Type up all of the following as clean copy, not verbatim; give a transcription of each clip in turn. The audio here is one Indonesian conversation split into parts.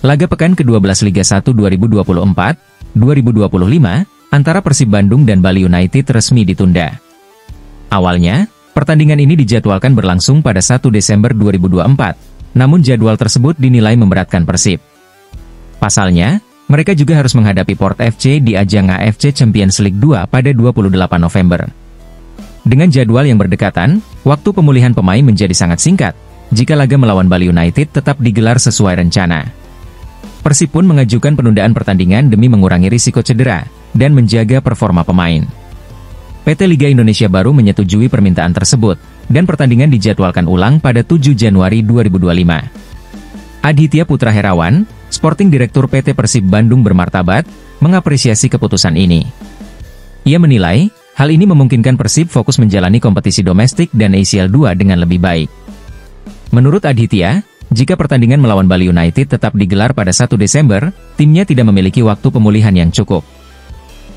Laga pekan ke-12 Liga 1 2024-2025 antara Persib Bandung dan Bali United resmi ditunda. Awalnya, pertandingan ini dijadwalkan berlangsung pada 1 Desember 2024, namun jadwal tersebut dinilai memberatkan Persib. Pasalnya, mereka juga harus menghadapi Port FC di ajang AFC Champions League 2 pada 28 November. Dengan jadwal yang berdekatan, waktu pemulihan pemain menjadi sangat singkat, jika laga melawan Bali United tetap digelar sesuai rencana. Persib pun mengajukan penundaan pertandingan demi mengurangi risiko cedera dan menjaga performa pemain. PT Liga Indonesia baru menyetujui permintaan tersebut, dan pertandingan dijadwalkan ulang pada 7 Januari 2025. Aditya Putra Herawan, Sporting Direktur PT Persib Bandung bermartabat, mengapresiasi keputusan ini. Ia menilai, hal ini memungkinkan Persib fokus menjalani kompetisi domestik dan ACL 2 dengan lebih baik. Menurut Aditya, jika pertandingan melawan Bali United tetap digelar pada 1 Desember, timnya tidak memiliki waktu pemulihan yang cukup.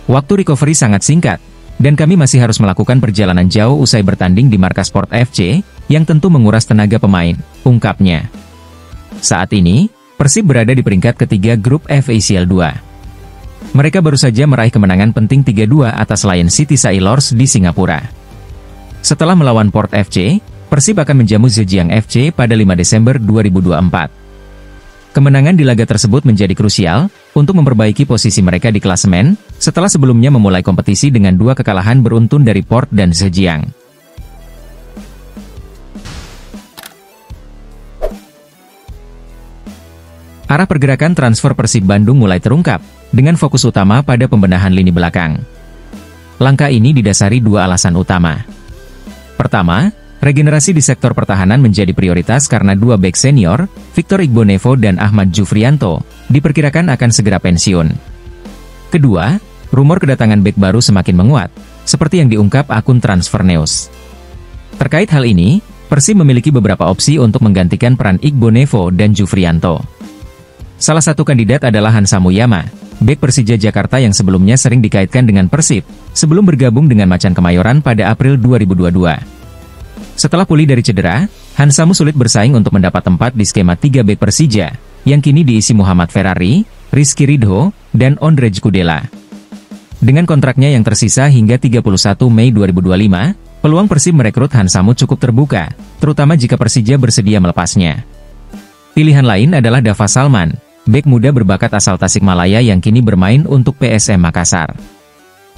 Waktu recovery sangat singkat, dan kami masih harus melakukan perjalanan jauh usai bertanding di markas Port FC, yang tentu menguras tenaga pemain, ungkapnya. Saat ini, Persib berada di peringkat ketiga grup F ACL 2. Mereka baru saja meraih kemenangan penting 3-2 atas Lion City Sailors di Singapura. Setelah melawan Port FC, Persib akan menjamu Zhejiang FC pada 5 Desember 2024. Kemenangan di laga tersebut menjadi krusial untuk memperbaiki posisi mereka di klasemen, setelah sebelumnya memulai kompetisi dengan 2 kekalahan beruntun dari Port dan Zhejiang. Arah pergerakan transfer Persib Bandung mulai terungkap, dengan fokus utama pada pembenahan lini belakang. Langkah ini didasari 2 alasan utama. Pertama, regenerasi di sektor pertahanan menjadi prioritas karena 2 bek senior, Victor Igbonevo dan Ahmad Jufrianto, diperkirakan akan segera pensiun. Kedua, rumor kedatangan bek baru semakin menguat, seperti yang diungkap akun Transfer News. Terkait hal ini, Persib memiliki beberapa opsi untuk menggantikan peran Igbonevo dan Jufrianto. Salah satu kandidat adalah Hansa Muyama, bek Persija Jakarta yang sebelumnya sering dikaitkan dengan Persib, sebelum bergabung dengan Macan Kemayoran pada April 2022. Setelah pulih dari cedera, Hansamu sulit bersaing untuk mendapat tempat di skema 3 bek Persija, yang kini diisi Muhammad Ferrari, Rizky Ridho, dan Ondrej Kudela. Dengan kontraknya yang tersisa hingga 31 Mei 2025, peluang Persib merekrut Hansamu cukup terbuka, terutama jika Persija bersedia melepasnya. Pilihan lain adalah Dava Salman, bek muda berbakat asal Tasikmalaya yang kini bermain untuk PSM Makassar.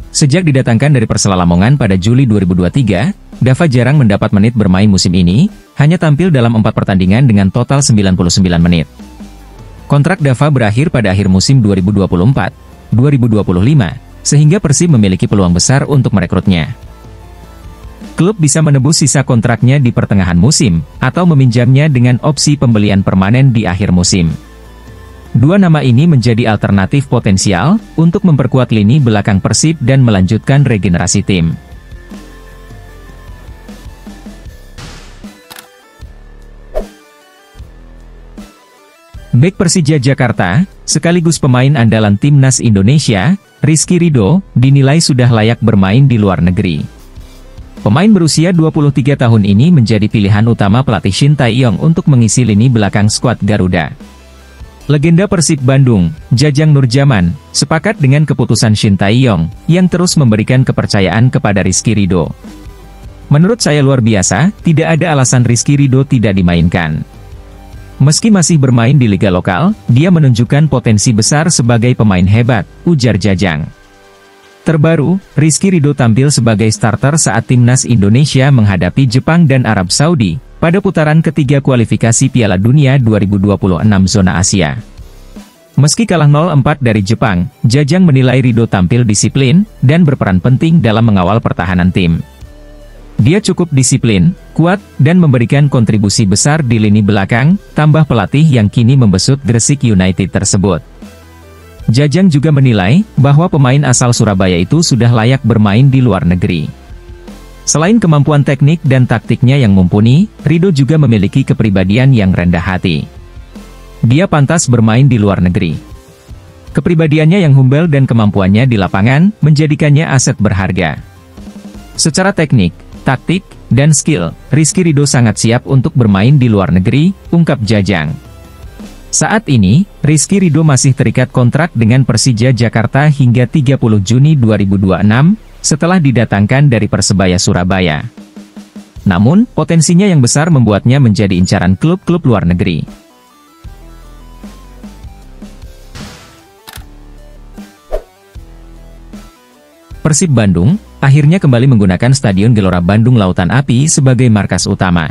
Sejak didatangkan dari Persela Lamongan pada Juli 2023, Dava jarang mendapat menit bermain musim ini, hanya tampil dalam 4 pertandingan dengan total 99 menit. Kontrak Dava berakhir pada akhir musim 2024-2025, sehingga Persib memiliki peluang besar untuk merekrutnya. Klub bisa menebus sisa kontraknya di pertengahan musim, atau meminjamnya dengan opsi pembelian permanen di akhir musim. 2 nama ini menjadi alternatif potensial untuk memperkuat lini belakang Persib dan melanjutkan regenerasi tim. Bek Persija Jakarta, sekaligus pemain andalan Timnas Indonesia, Rizky Ridho, dinilai sudah layak bermain di luar negeri. Pemain berusia 23 tahun ini menjadi pilihan utama pelatih Shin Tae-yong untuk mengisi lini belakang skuad Garuda. Legenda Persib Bandung, Jajang Nurjaman, sepakat dengan keputusan Shin Tae-yong, yang terus memberikan kepercayaan kepada Rizky Ridho. Menurut saya luar biasa, tidak ada alasan Rizky Ridho tidak dimainkan. Meski masih bermain di liga lokal, dia menunjukkan potensi besar sebagai pemain hebat, ujar Jajang. Terbaru, Rizky Ridho tampil sebagai starter saat Timnas Indonesia menghadapi Jepang dan Arab Saudi, pada putaran ketiga kualifikasi Piala Dunia 2026 zona Asia. Meski kalah 0-4 dari Jepang, Jajang menilai Ridho tampil disiplin, dan berperan penting dalam mengawal pertahanan tim. Dia cukup disiplin, kuat, dan memberikan kontribusi besar di lini belakang, tambah pelatih yang kini membesut Gresik United tersebut. Jajang juga menilai, bahwa pemain asal Surabaya itu sudah layak bermain di luar negeri. Selain kemampuan teknik dan taktiknya yang mumpuni, Ridho juga memiliki kepribadian yang rendah hati. Dia pantas bermain di luar negeri. Kepribadiannya yang humble dan kemampuannya di lapangan, menjadikannya aset berharga. Secara teknik, taktik, dan skill, Rizky Ridho sangat siap untuk bermain di luar negeri, ungkap Jajang. Saat ini, Rizky Ridho masih terikat kontrak dengan Persija Jakarta hingga 30 Juni 2026, setelah didatangkan dari Persebaya Surabaya. Namun, potensinya yang besar membuatnya menjadi incaran klub-klub luar negeri. Persib Bandung akhirnya kembali menggunakan Stadion Gelora Bandung Lautan Api sebagai markas utama.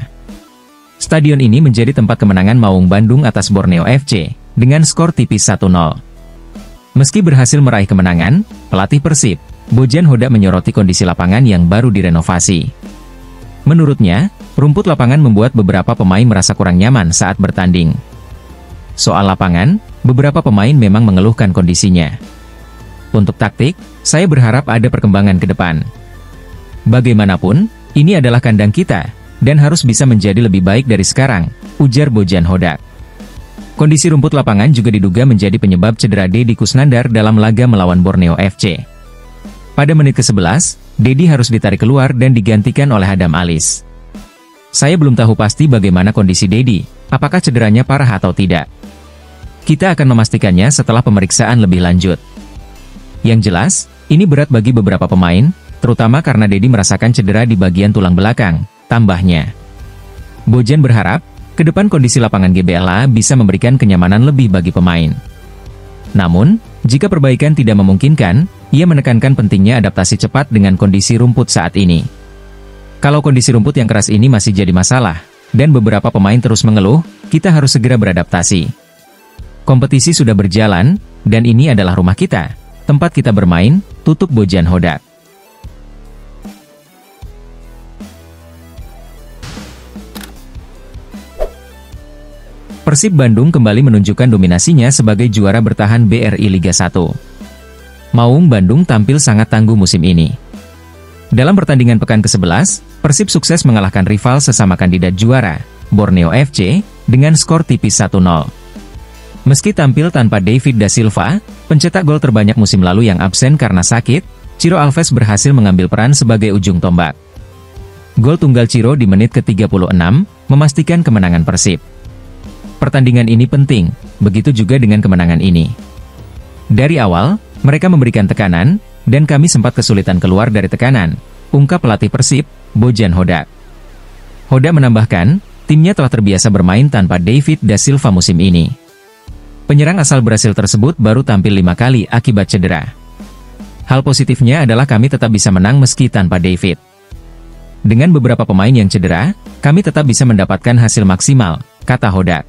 Stadion ini menjadi tempat kemenangan Maung Bandung atas Borneo FC, dengan skor tipis 1-0. Meski berhasil meraih kemenangan, pelatih Persib, Bojan Hodak menyoroti kondisi lapangan yang baru direnovasi. Menurutnya, rumput lapangan membuat beberapa pemain merasa kurang nyaman saat bertanding. Soal lapangan, beberapa pemain memang mengeluhkan kondisinya. Untuk taktik, saya berharap ada perkembangan ke depan. Bagaimanapun, ini adalah kandang kita, dan harus bisa menjadi lebih baik dari sekarang, ujar Bojan Hodak. Kondisi rumput lapangan juga diduga menjadi penyebab cedera Deddy Kusnandar dalam laga melawan Borneo FC. Pada menit ke-11, Deddy harus ditarik keluar dan digantikan oleh Adam Alis. Saya belum tahu pasti bagaimana kondisi Deddy, apakah cederanya parah atau tidak. Kita akan memastikannya setelah pemeriksaan lebih lanjut. Yang jelas, ini berat bagi beberapa pemain, terutama karena Deddy merasakan cedera di bagian tulang belakang, tambahnya. Bojan berharap, ke depan kondisi lapangan GBLA bisa memberikan kenyamanan lebih bagi pemain. Namun, jika perbaikan tidak memungkinkan, ia menekankan pentingnya adaptasi cepat dengan kondisi rumput saat ini. Kalau kondisi rumput yang keras ini masih jadi masalah, dan beberapa pemain terus mengeluh, kita harus segera beradaptasi. Kompetisi sudah berjalan, dan ini adalah rumah kita, tempat kita bermain, tutup Bojan Hodak. Persib Bandung kembali menunjukkan dominasinya sebagai juara bertahan BRI Liga 1. Maung Bandung tampil sangat tangguh musim ini. Dalam pertandingan pekan ke-11, Persib sukses mengalahkan rival sesama kandidat juara, Borneo FC, dengan skor tipis 1-0. Meski tampil tanpa David da Silva, pencetak gol terbanyak musim lalu yang absen karena sakit, Ciro Alves berhasil mengambil peran sebagai ujung tombak. Gol tunggal Ciro di menit ke-36, memastikan kemenangan Persib. Pertandingan ini penting, begitu juga dengan kemenangan ini. Dari awal, mereka memberikan tekanan, dan kami sempat kesulitan keluar dari tekanan, ungkap pelatih Persib, Bojan Hodak. Hodak menambahkan, timnya telah terbiasa bermain tanpa David da Silva musim ini. Penyerang asal Brasil tersebut baru tampil 5 kali akibat cedera. Hal positifnya adalah kami tetap bisa menang meski tanpa David. Dengan beberapa pemain yang cedera, kami tetap bisa mendapatkan hasil maksimal, kata Hodak.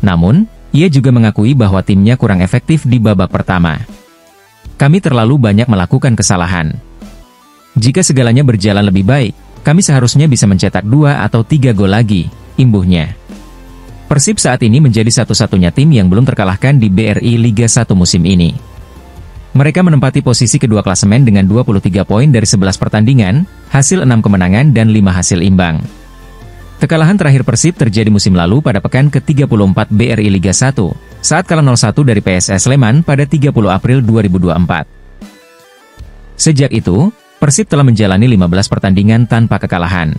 Namun, ia juga mengakui bahwa timnya kurang efektif di babak pertama. Kami terlalu banyak melakukan kesalahan. Jika segalanya berjalan lebih baik, kami seharusnya bisa mencetak 2 atau 3 gol lagi, imbuhnya. Persib saat ini menjadi satu-satunya tim yang belum terkalahkan di BRI Liga 1 musim ini. Mereka menempati posisi kedua klasemen dengan 23 poin dari 11 pertandingan, hasil 6 kemenangan dan 5 hasil imbang. Kekalahan terakhir Persib terjadi musim lalu pada pekan ke-34 BRI Liga 1, saat kalah 0-1 dari PSS Sleman pada 30 April 2024. Sejak itu, Persib telah menjalani 15 pertandingan tanpa kekalahan.